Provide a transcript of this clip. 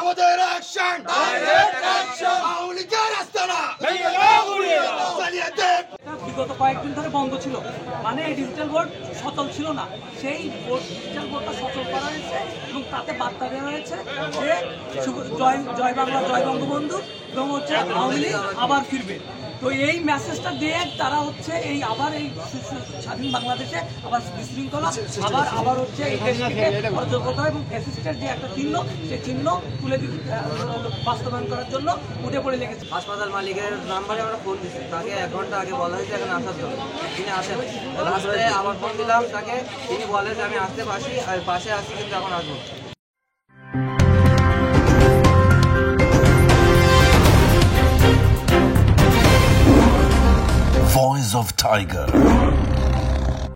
আমাদের অ্যাকশন আওয়ামী লীগের আস্তানা চালিয়ে দেব। বিগত কয়েকদিন ধরে বন্ধ ছিল, মানে এই ডিজিটাল বোর্ড সচল ছিল না। সেই ডিজিটাল বোর্ডটা সচল করা হয়েছে এবং তাতে বার্তা দেওয়া হয়েছে যে জয় বাংলা, জয় বঙ্গবন্ধু এবং হচ্ছে আওয়ামী লীগ আবার ফিরবে। তো এই মেসেজটা দিয়ে তারা হচ্ছে এই আবার এই স্বাধীন বাংলাদেশে আবার বিশৃঙ্খলা আবার হচ্ছে এই দেশকে অযোগ্যতা এবং ফ্যাসিস্টের যে একটা চিহ্ন, সেই চিহ্ন তুলে বাস্তবায়ন করার জন্য উঠে পড়ে লেগেছে। হাসপাতাল মালিকের নাম্বারে আমরা ফোন দিচ্ছি, তাকে 1 ঘন্টা আগে বলা হয়েছে এখানে আসার জন্য, তিনি আসেন। লাস্টে আবার ফোন দিলাম তাকে, তিনি বলে যে আমি আসতে পাশে আসছি কিন্তু এখন আসবো। Voice of Tiger.